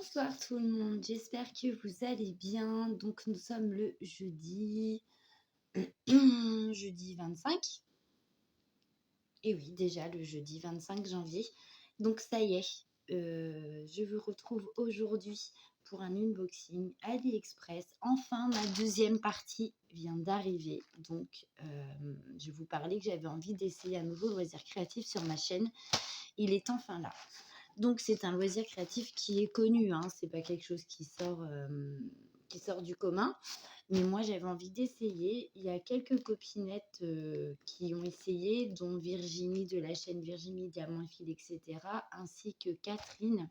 Bonsoir tout le monde, j'espère que vous allez bien. Donc nous sommes le jeudi, jeudi 25. Et oui, déjà le jeudi 25 janvier. Donc ça y est, je vous retrouve aujourd'hui pour un unboxing AliExpress. Enfin, ma deuxième partie vient d'arriver. Donc je vous parlais que j'avais envie d'essayer un nouveau loisir créatif sur ma chaîne. Il est enfin là. Donc c'est un loisir créatif qui est connu, hein. C'est pas quelque chose qui sort du commun. Mais moi j'avais envie d'essayer. Il y a quelques copinettes qui ont essayé, dont Virginie de la chaîne Virginie Diamant Fil, etc. Ainsi que Catherine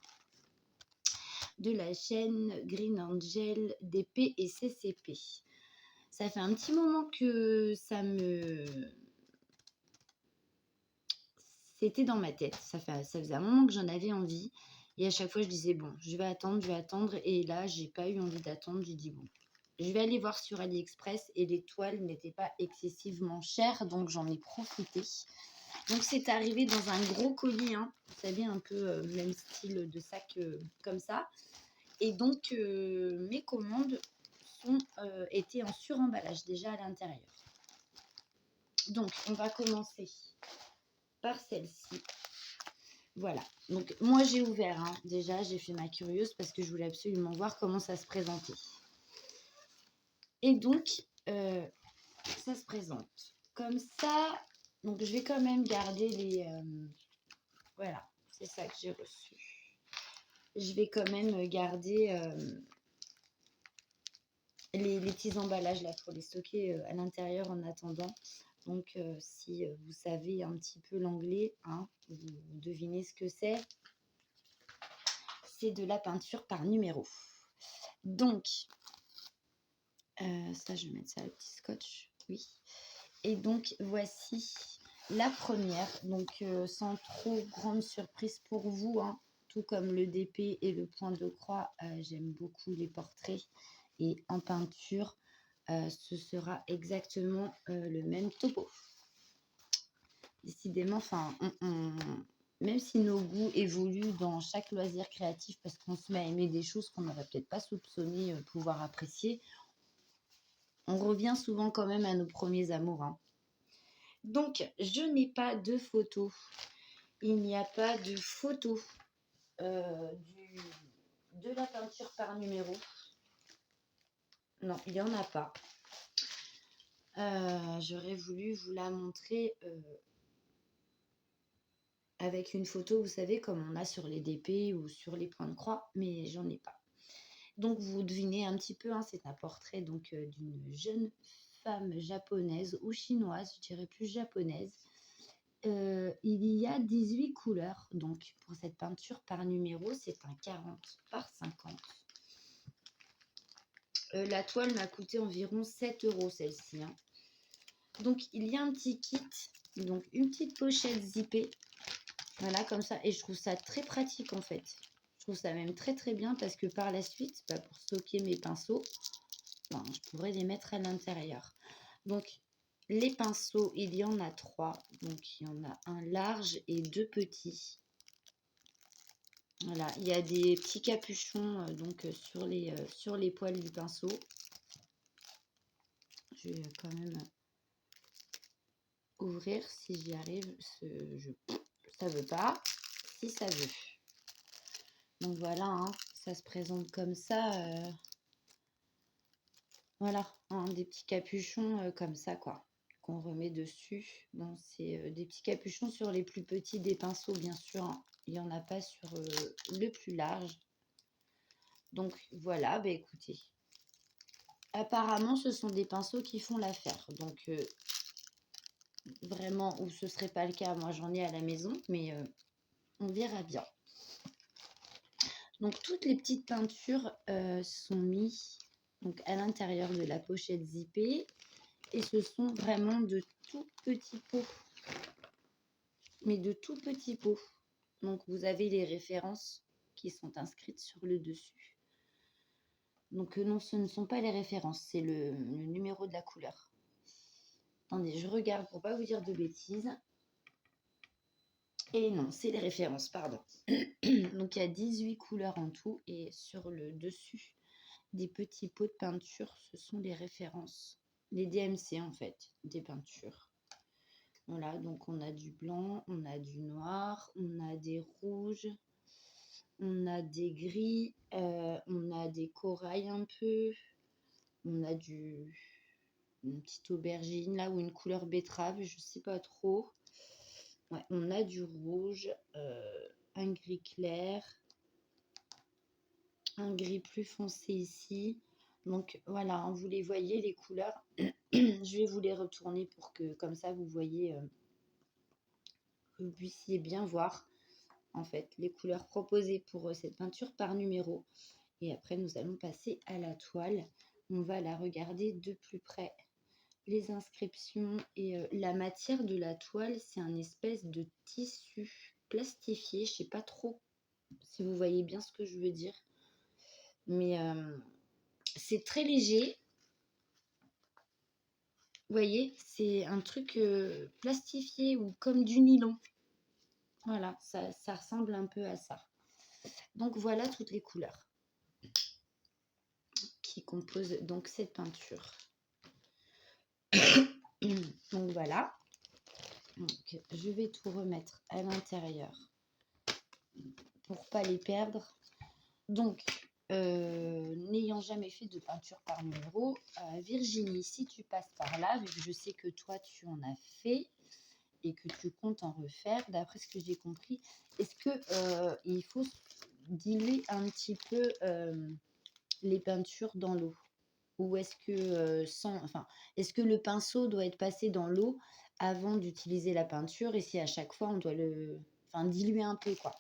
de la chaîne Green Angel DP et CCP. Ça fait un petit moment que c'était dans ma tête. Ça faisait un moment que j'en avais envie. Et à chaque fois, je disais, bon, je vais attendre. Et là, j'ai pas eu envie d'attendre. J'ai dit, bon, je vais aller voir sur AliExpress. Et les toiles n'étaient pas excessivement chères. Donc, j'en ai profité. Donc, c'est arrivé dans un gros colis. Hein, vous savez, un peu même style de sac comme ça. Et donc, mes commandes étaient en suremballage déjà à l'intérieur. Donc, on va commencer par celle-ci. Voilà, donc moi j'ai ouvert, hein. Déjà j'ai fait ma curieuse parce que je voulais absolument voir comment ça se présentait. Et donc, ça se présente comme ça. Donc je vais quand même garder les... voilà, c'est ça que j'ai reçu. Je vais quand même garder les petits emballages là pour les stocker à l'intérieur en attendant. Donc si vous savez un petit peu l'anglais, hein, vous devinez ce que c'est. C'est de la peinture par numéro. Donc, ça, je vais mettre ça, le petit scotch, oui. Et donc, voici la première. Donc, sans trop grande surprise pour vous, hein, tout comme le DP et le point de croix, j'aime beaucoup les portraits. Et en peinture, ce sera exactement le même topo. Décidément, enfin, même si nos goûts évoluent dans chaque loisir créatif, parce qu'on se met à aimer des choses qu'on n'aurait peut-être pas soupçonné pouvoir apprécier, on revient souvent quand même à nos premiers amours. Hein. Donc, je n'ai pas de photo. Il n'y a pas de photo de la peinture par numéro. Non, il n'y en a pas. J'aurais voulu vous la montrer avec une photo, vous savez, comme on a sur les DP ou sur les points de croix, mais j'en ai pas. Donc, vous devinez un petit peu, hein, c'est un portrait donc d'une jeune femme japonaise ou chinoise, je dirais plus japonaise. Il y a 18 couleurs. Donc, pour cette peinture par numéro, c'est un 40 par 50. La toile m'a coûté environ 7 € celle-ci. Hein. Donc, il y a un petit kit. Donc, une petite pochette zippée. Voilà, comme ça. Et je trouve ça très pratique, en fait. Je trouve ça même très, très bien parce que par la suite, pour stocker mes pinceaux, je pourrais les mettre à l'intérieur. Donc, les pinceaux, il y en a 3. Donc, il y en a un large et 2 petits. Voilà, il y a des petits capuchons donc sur les poils du pinceau. Je vais quand même ouvrir si j'y arrive. Ça veut pas. Si ça veut. Donc voilà, hein, ça se présente comme ça. Voilà, hein, des petits capuchons comme ça, quoi, qu'on remet dessus. Bon, c'est des petits capuchons sur les plus petits des pinceaux, bien sûr. Hein. Il n'y en a pas sur le plus large. Donc voilà, bah écoutez. Apparemment, ce sont des pinceaux qui font l'affaire. Donc vraiment, ou ce serait pas le cas, moi j'en ai à la maison, mais on verra bien. Donc toutes les petites peintures sont mises donc à l'intérieur de la pochette zippée et ce sont vraiment de tout petits pots, mais de tout petits pots. Donc vous avez les références qui sont inscrites sur le dessus. Donc non, ce ne sont pas les références, c'est le numéro de la couleur. Attendez, je regarde pour pas vous dire de bêtises. Et non, c'est les références, pardon. Donc il y a 18 couleurs en tout et sur le dessus des petits pots de peinture, ce sont les références. Les DMC en fait, des peintures. Voilà, donc on a du blanc, on a du noir, on a des rouges, on a des gris, on a des corails un peu, on a une petite aubergine là ou une couleur betterave, je sais pas trop. Ouais, on a du rouge, un gris clair, un gris plus foncé ici. Donc voilà, hein, vous les voyez les couleurs. Je vais vous les retourner pour que comme ça vous voyez, que vous puissiez bien voir en fait les couleurs proposées pour cette peinture par numéro. Et après nous allons passer à la toile. On va la regarder de plus près. Les inscriptions et la matière de la toile, c'est un espèce de tissu plastifié. Je sais pas trop si vous voyez bien ce que je veux dire, mais c'est très léger. Vous voyez, c'est un truc plastifié ou comme du nylon. Voilà, ça ressemble un peu à ça. Donc voilà toutes les couleurs qui composent donc cette peinture. Donc voilà. Donc, je vais tout remettre à l'intérieur pour pas les perdre. Donc, n'ayant jamais fait de peinture par numéro, Virginie, si tu passes par là, vu que je sais que toi tu en as fait et que tu comptes en refaire, d'après ce que j'ai compris, est-ce que il faut diluer un petit peu les peintures dans l'eau? Ou est-ce que est-ce que le pinceau doit être passé dans l'eau avant d'utiliser la peinture et si à chaque fois on doit diluer un peu quoi?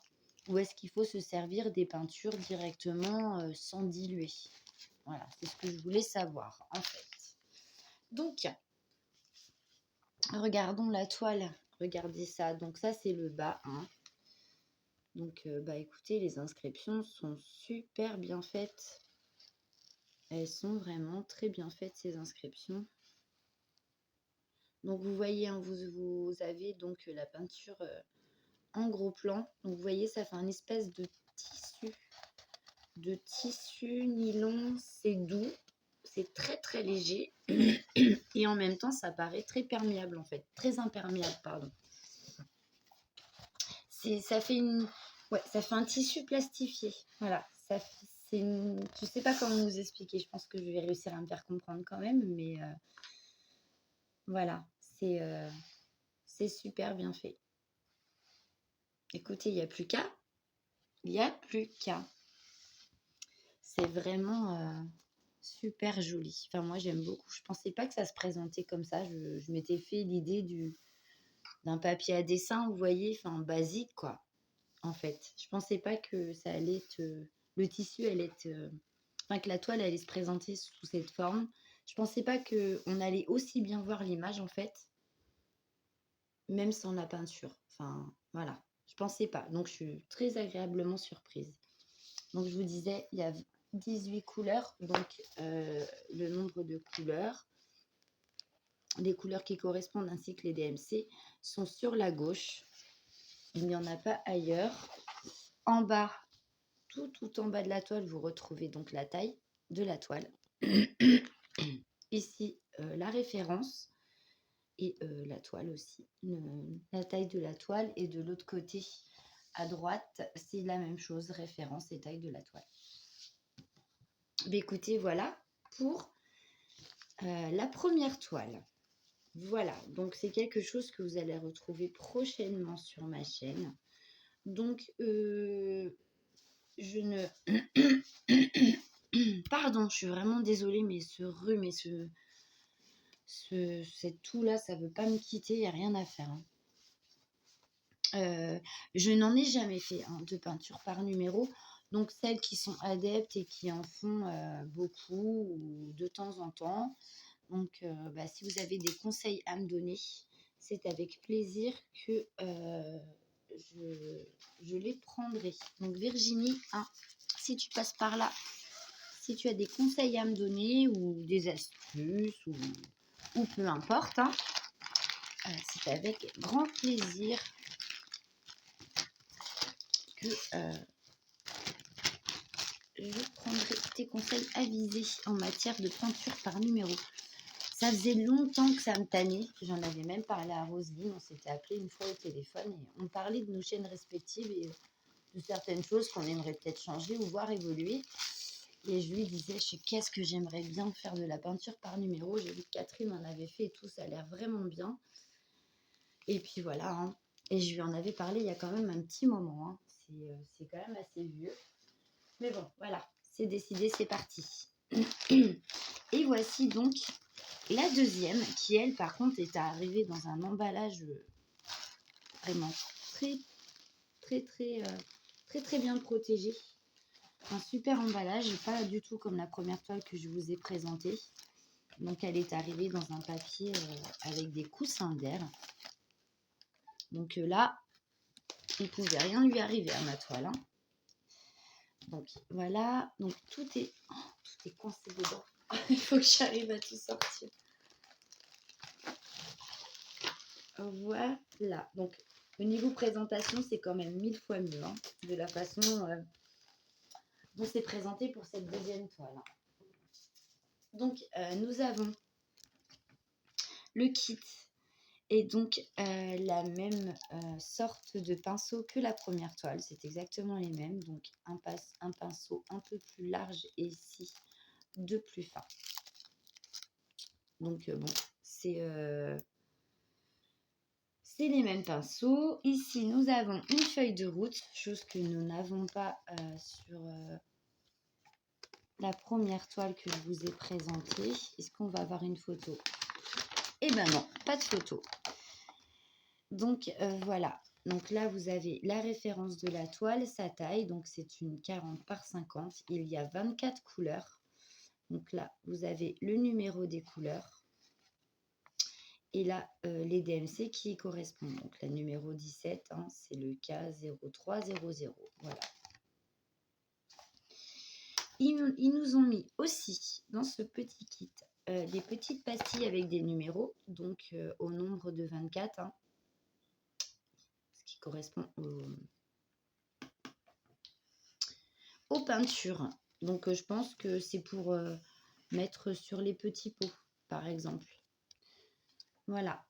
Ou est-ce qu'il faut se servir des peintures directement sans diluer? Voilà, c'est ce que je voulais savoir en fait. Donc, regardons la toile. Regardez ça. Donc ça, c'est le bas. Hein. Donc, écoutez, les inscriptions sont super bien faites. Elles sont vraiment très bien faites, ces inscriptions. Donc, vous voyez, hein, vous avez donc la peinture en gros plan. Donc, vous voyez, ça fait un espèce de tissu nylon. C'est doux. C'est très, très léger. Et en même temps, ça paraît très perméable, en fait. Très imperméable, pardon. Ça fait un tissu plastifié. Voilà. Je sais pas comment vous expliquer. Je pense que je vais réussir à me faire comprendre quand même. Mais voilà. C'est super bien fait. Écoutez, il n'y a plus qu'à. Il n'y a plus qu'à. C'est vraiment super joli. Enfin, moi, j'aime beaucoup. Je pensais pas que ça se présentait comme ça. Je m'étais fait l'idée d'un papier à dessin, vous voyez, enfin, basique, quoi. En fait, je pensais pas que ça allait le tissu allait que la toile allait se présenter sous cette forme. Je pensais pas que on allait aussi bien voir l'image en fait, même sans la peinture. Enfin, voilà, je pensais pas. Donc je suis très agréablement surprise. Donc je vous disais, il y a 18 couleurs, donc le nombre de couleurs, les couleurs qui correspondent ainsi que les DMC sont sur la gauche. Il n'y en a pas ailleurs. En bas, tout en bas de la toile, vous retrouvez donc la taille de la toile. Ici, la référence et la toile aussi. La taille de la toile et de l'autre côté, à droite, c'est la même chose, référence et taille de la toile. Mais écoutez, voilà pour la première toile. Voilà, donc c'est quelque chose que vous allez retrouver prochainement sur ma chaîne. Donc, je ne... Pardon, je suis vraiment désolée, mais ce rhume et cette toux-là, ça ne veut pas me quitter, il n'y a rien à faire. Hein. Je n'en ai jamais fait de peinture par numéro. Donc, celles qui sont adeptes et qui en font beaucoup ou de temps en temps. Donc, si vous avez des conseils à me donner, c'est avec plaisir que je les prendrai. Donc, Virginie, si tu passes par là, si tu as des conseils à me donner ou des astuces ou peu importe, c'est avec grand plaisir que je prendrai tes conseils avisés en matière de peinture par numéro. Ça faisait longtemps que ça me tannait. J'en avais même parlé à Roselyne. On s'était appelé une fois au téléphone et on parlait de nos chaînes respectives et de certaines choses qu'on aimerait peut-être changer ou voir évoluer. Et je lui disais, qu'est-ce que j'aimerais bien faire de la peinture par numéro. J'ai vu que Catherine en avait fait et tout, ça a l'air vraiment bien. Et puis voilà. Hein. Et je lui en avais parlé il y a quand même un petit moment. Hein. C'est quand même assez vieux. Mais bon, voilà. C'est décidé, c'est parti. Et voici donc la deuxième, qui elle, par contre, est arrivée dans un emballage vraiment très bien protégé. Un super emballage, pas du tout comme la première toile que je vous ai présentée. Donc, elle est arrivée dans un papier avec des coussins d'air. Donc là, il ne pouvait rien lui arriver à ma toile. Hein. Donc, voilà. Donc, tout est coincé dedans. Il faut que j'arrive à tout sortir. Voilà. Donc, au niveau présentation, c'est quand même 1000 fois mieux. Hein, de la façon dont c'est présenté pour cette deuxième toile. Donc, nous avons le kit et donc la même sorte de pinceau que la première toile. C'est exactement les mêmes. Donc, un pinceau un peu plus large et ici, de plus fin. Donc, bon, c'est les mêmes pinceaux. Ici, nous avons une feuille de route, chose que nous n'avons pas sur la première toile que je vous ai présentée. Est-ce qu'on va avoir une photo? Eh ben non, pas de photo. Donc, voilà. Donc là, vous avez la référence de la toile, sa taille. Donc, c'est une 40 par 50. Il y a 24 couleurs. Donc là, vous avez le numéro des couleurs. Et là, les DMC qui y correspondent. Donc, la numéro 17, hein, c'est le K0300. Voilà. Ils nous ont mis aussi dans ce petit kit des petites pastilles avec des numéros, donc au nombre de 24, hein, ce qui correspond aux peintures. Donc, je pense que c'est pour mettre sur les petits pots, par exemple. Voilà.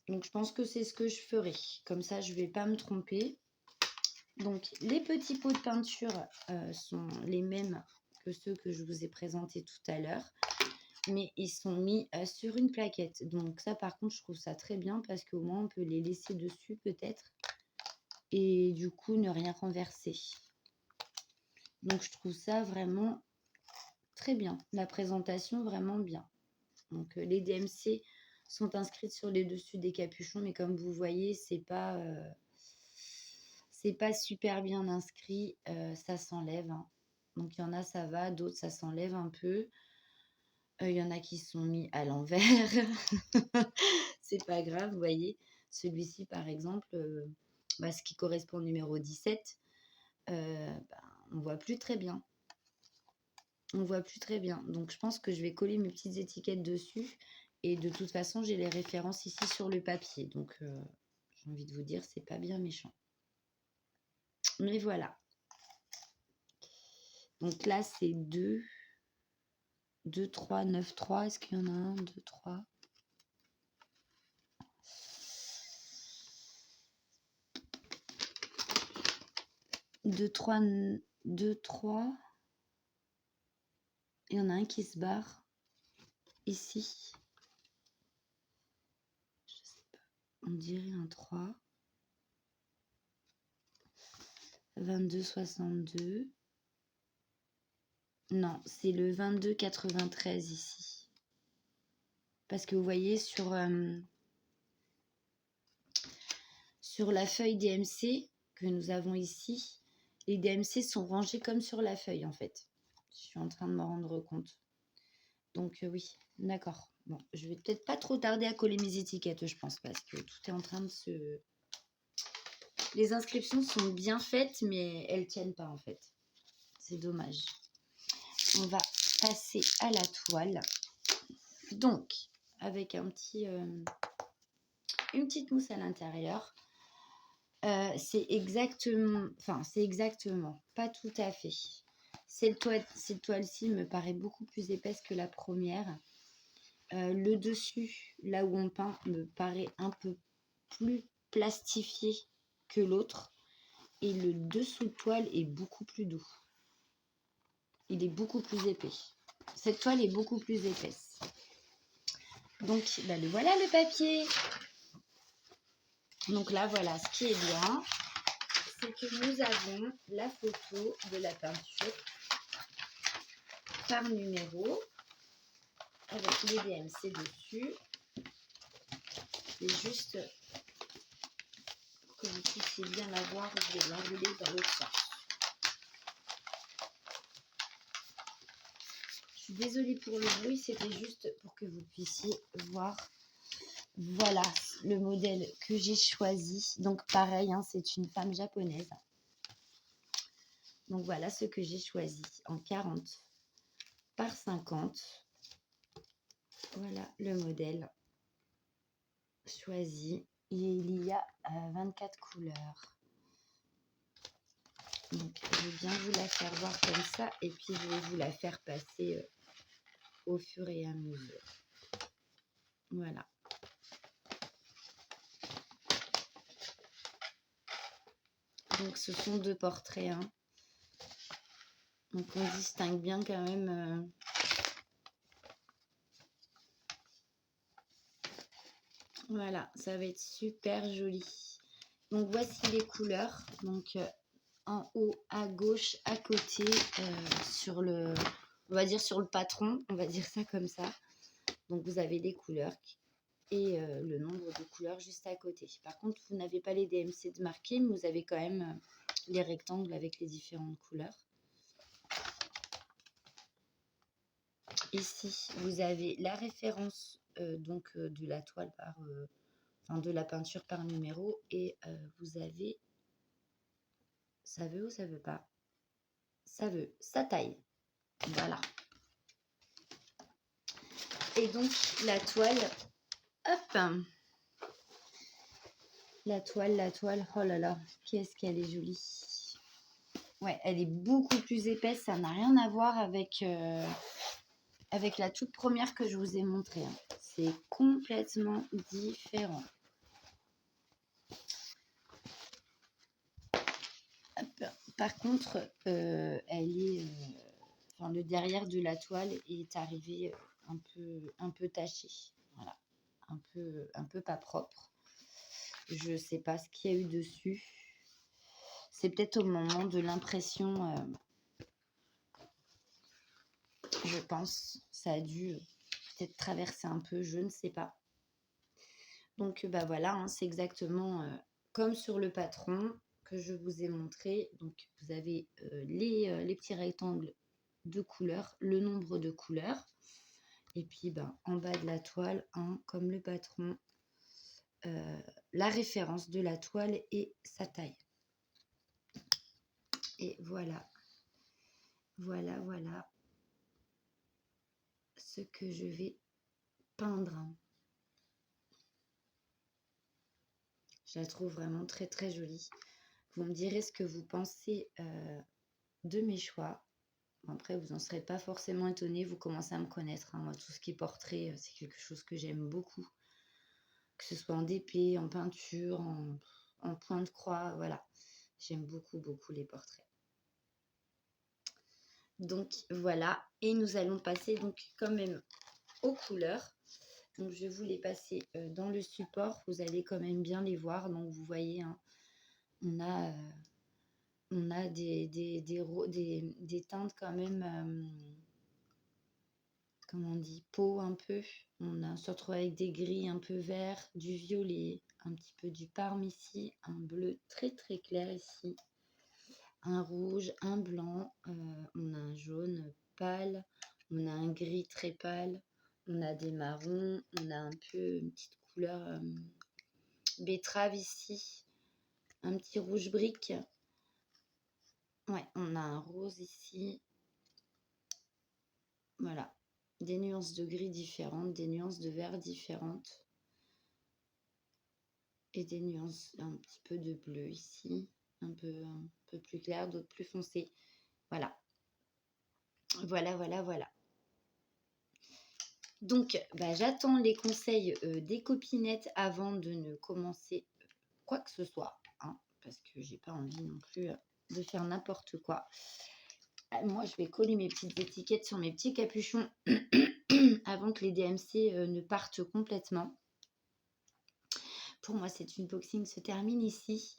Donc, je pense que c'est ce que je ferai. Comme ça, je ne vais pas me tromper. Donc, les petits pots de peinture sont les mêmes que ceux que je vous ai présentés tout à l'heure. Mais ils sont mis sur une plaquette. Donc, ça, par contre, je trouve ça très bien parce qu'au moins, on peut les laisser dessus peut-être. Et du coup, ne rien renverser. Donc, je trouve ça vraiment très bien. La présentation, vraiment bien. Donc, les DMC sont inscrites sur les dessus des capuchons. Mais comme vous voyez, c'est pas super bien inscrit. Ça s'enlève. Hein. Donc, il y en a, ça va. D'autres, ça s'enlève un peu. Il y en a qui sont mis à l'envers. C'est pas grave, vous voyez. Celui-ci, par exemple, ce qui correspond au numéro 17, on voit plus très bien. On voit plus très bien. Donc, je pense que je vais coller mes petites étiquettes dessus. Et de toute façon, j'ai les références ici sur le papier. Donc, j'ai envie de vous dire, c'est pas bien méchant. Mais voilà. Donc là, c'est 2, 3, 9, 3. Est-ce qu'il y en a un, 2, 3 ? 2, 3, 2, 3. Il y en a un qui se barre ici. Je sais pas. On dirait un 3. 22, 62. Non, c'est le 22, 93 ici. Parce que vous voyez sur la feuille DMC que nous avons ici, les DMC sont rangés comme sur la feuille en fait. Je suis en train de m'en rendre compte. Donc oui, d'accord. Bon, je vais peut-être pas trop tarder à coller mes étiquettes, je pense, parce que tout est en train de se... Les inscriptions sont bien faites, mais elles tiennent pas en fait. C'est dommage. On va passer à la toile. Donc, avec une petite mousse à l'intérieur. C'est exactement, pas tout à fait. Cette toile-ci me paraît beaucoup plus épaisse que la première. Le dessus, là où on peint, me paraît un peu plus plastifié que l'autre. Et le dessous de toile est beaucoup plus doux. Il est beaucoup plus épais. Cette toile est beaucoup plus épaisse. Donc, bah, le voilà le papier. Donc là, voilà, ce qui est bien, c'est que nous avons la photo de la peinture par numéro avec les DMC dessus. C'est juste pour que vous puissiez bien la voir, je vais l'enrouler dans l'autre sens. Je suis désolée pour le bruit, c'était juste pour que vous puissiez voir. Voilà le modèle que j'ai choisi. Donc pareil, hein, c'est une femme japonaise. Donc voilà ce que j'ai choisi en 40 par 50. Voilà le modèle choisi. Et il y a 24 couleurs. Donc je vais bien vous la faire voir comme ça. Et puis je vais vous la faire passer au fur et à mesure. Voilà. Donc ce sont deux portraits. Hein. Donc on distingue bien quand même. Voilà, ça va être super joli. Donc voici les couleurs. Donc en haut, à gauche, à côté, sur le, on va dire sur le patron, on va dire ça comme ça. Donc vous avez les couleurs et le nombre de couleurs juste à côté. Par contre, vous n'avez pas les DMC de marqués, mais vous avez quand même les rectangles avec les différentes couleurs. Ici, vous avez la référence de la toile de la peinture par numéro et vous avez, ça veut ou ça veut pas, ça veut, sa taille, voilà. Et donc la toile, hop, la toile, oh là là, qu'est-ce qu'elle est jolie. Ouais, elle est beaucoup plus épaisse, ça n'a rien à voir avec la toute première que je vous ai montrée. Hein. C'est complètement différent. Hop. Par contre, elle est, le derrière de la toile est arrivé un peu taché. Voilà, un peu pas propre. Je sais pas ce qu'il y a eu dessus. C'est peut-être au moment de l'impression, je pense. Ça a dû peut-être traverser un peu, je ne sais pas. Donc bah voilà, hein, c'est exactement comme sur le patron que je vous ai montré. Donc vous avez les petits rectangles de couleurs, le nombre de couleurs. Et puis ben, en bas de la toile, hein, comme le patron, la référence de la toile et sa taille. Et voilà, voilà ce que je vais peindre. Je la trouve vraiment très très jolie. Vous me direz ce que vous pensez de mes choix. Après, vous n'en serez pas forcément étonné, vous commencez à me connaître. Hein. Moi, tout ce qui est portrait, c'est quelque chose que j'aime beaucoup. Que ce soit en DP, en peinture, en point de croix, voilà. J'aime beaucoup les portraits. Donc voilà, et nous allons passer donc quand même aux couleurs. Donc je vais vous les passer dans le support, vous allez quand même bien les voir. Donc vous voyez, hein, on a des teintes quand même, comment on dit, peau un peu. On se retrouve avec des gris un peu vert, du violet, un petit peu du parme ici, un bleu très très clair ici, un rouge, un blanc, on a un jaune pâle, on a un gris très pâle, on a des marrons, on a un peu une petite couleur betterave ici, un petit rouge brique, ouais, on a un rose ici, voilà, des nuances de gris différentes, des nuances de vert différentes. et des nuances, un petit peu de bleu ici, un peu plus clair, d'autres plus foncés. Voilà, voilà, voilà, voilà. Donc, bah, j'attends les conseils des copinettes avant de ne commencer quoi que ce soit, hein, parce que j'ai pas envie non plus de faire n'importe quoi. Moi, je vais coller mes petites étiquettes sur mes petits capuchons avant que les DMC ne partent complètement. Pour moi, cette unboxing se termine ici.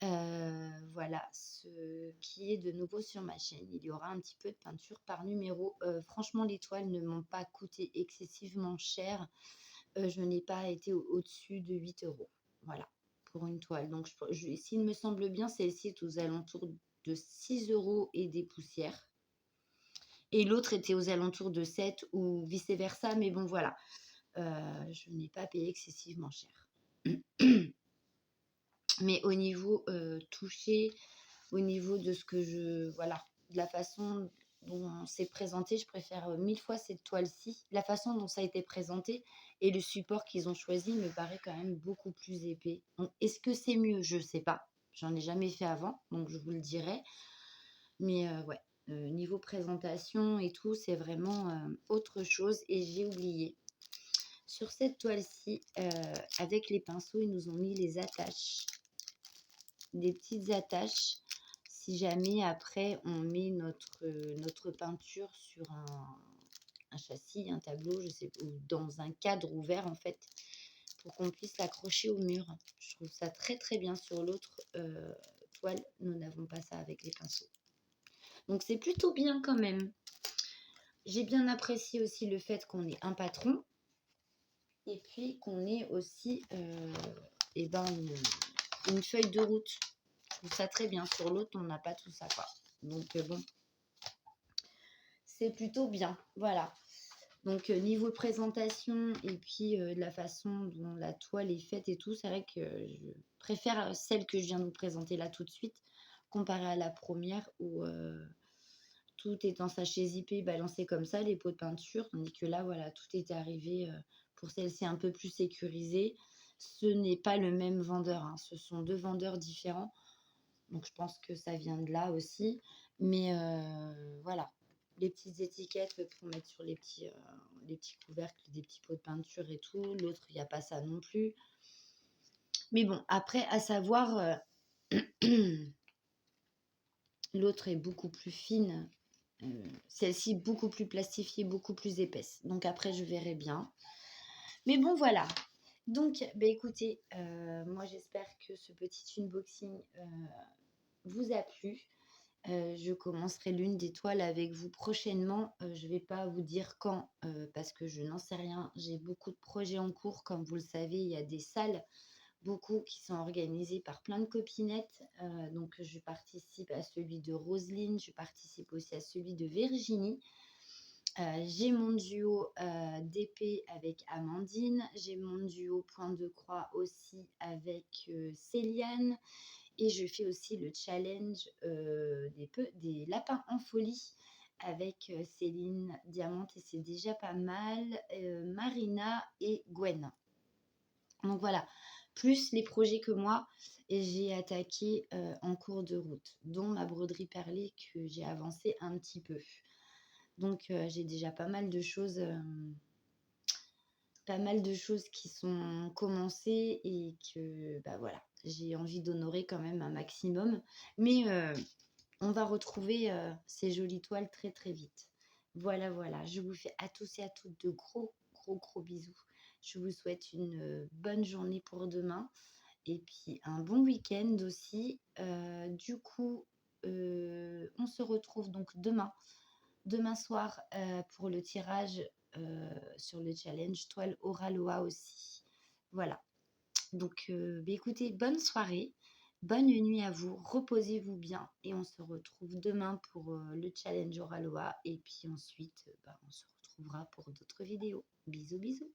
Voilà ce qui est de nouveau sur ma chaîne. Il y aura un petit peu de peinture par numéro. Franchement, les toiles ne m'ont pas coûté excessivement cher. Je n'ai pas été au-dessus de 8 euros. Voilà, pour une toile. Donc, s'il me semble bien, celle-ci est aux alentours de 6 euros et des poussières. Et l'autre était aux alentours de 7 ou vice-versa. Mais bon, voilà, je n'ai pas payé excessivement cher. Mais au niveau touché, au niveau de ce que voilà, de la façon dont c'est présenté, je préfère 1000 fois cette toile-ci. La façon dont ça a été présenté et le support qu'ils ont choisi me paraît quand même beaucoup plus épais. Donc, est-ce que c'est mieux? Je ne sais pas. J'en ai jamais fait avant, donc je vous le dirai. Mais ouais, niveau présentation et tout, c'est vraiment autre chose. Et j'ai oublié. Sur cette toile-ci, avec les pinceaux, ils nous ont mis les attaches. Des petites attaches si jamais après on met notre peinture sur un châssis, un tableau, je sais, ou dans un cadre ouvert en fait, pour qu'on puisse l'accrocher au mur. Je trouve ça très très bien. Sur l'autre toile, nous n'avons pas ça avec les pinceaux. Donc c'est plutôt bien quand même. J'ai bien apprécié aussi le fait qu'on ait un patron et puis qu'on ait aussi une feuille de route. Je trouve ça très bien. Sur l'autre, on n'a pas tout ça, quoi. Donc, bon, c'est plutôt bien. Voilà. Donc, niveau présentation et puis de la façon dont la toile est faite et tout, c'est vrai que je préfère celle que je viens de vous présenter là tout de suite, comparée à la première où tout est en sachet zippé, balancé comme ça, les pots de peinture. Tandis que là, voilà, tout est arrivé pour celle-ci un peu plus sécurisée. Ce n'est pas le même vendeur, hein. Ce sont deux vendeurs différents. Donc, je pense que ça vient de là aussi. Mais voilà, les petites étiquettes pour mettre sur les petits couvercles, des petits pots de peinture et tout. L'autre, il n'y a pas ça non plus. Mais bon, après, à savoir, l'autre est beaucoup plus fine. Celle-ci, beaucoup plus plastifiée, beaucoup plus épaisse. Donc, après, je verrai bien. Mais bon, voilà. Donc, bah, écoutez, moi, j'espère que ce petit unboxing vous a plu. Je commencerai l'une des toiles avec vous prochainement. Je ne vais pas vous dire quand parce que je n'en sais rien. J'ai beaucoup de projets en cours. Comme vous le savez, il y a des salles, beaucoup qui sont organisées par plein de copinettes. Donc, je participe à celui de Roselyne. Je participe aussi à celui de Virginie. J'ai mon duo d'épée avec Amandine. J'ai mon duo point de croix aussi avec Céliane. Et je fais aussi le challenge des lapins en folie avec Céline Diamante et c'est déjà pas mal. Marina et Gwen. Donc voilà, plus les projets que moi et j'ai attaqué en cours de route, dont ma broderie perlée que j'ai avancé un petit peu. Donc j'ai déjà pas mal de choses qui sont commencées et que bah voilà, j'ai envie d'honorer quand même un maximum. Mais on va retrouver ces jolies toiles très très vite. Voilà, voilà. Je vous fais à tous et à toutes de gros, gros, gros bisous. Je vous souhaite une bonne journée pour demain et puis un bon week-end aussi. Du coup, on se retrouve donc demain soir pour le tirage sur le challenge toile Oraloa aussi. Voilà. Donc, bah, écoutez, bonne soirée, bonne nuit à vous, reposez-vous bien et on se retrouve demain pour le challenge Oraloa et puis ensuite, bah, on se retrouvera pour d'autres vidéos. Bisous, bisous.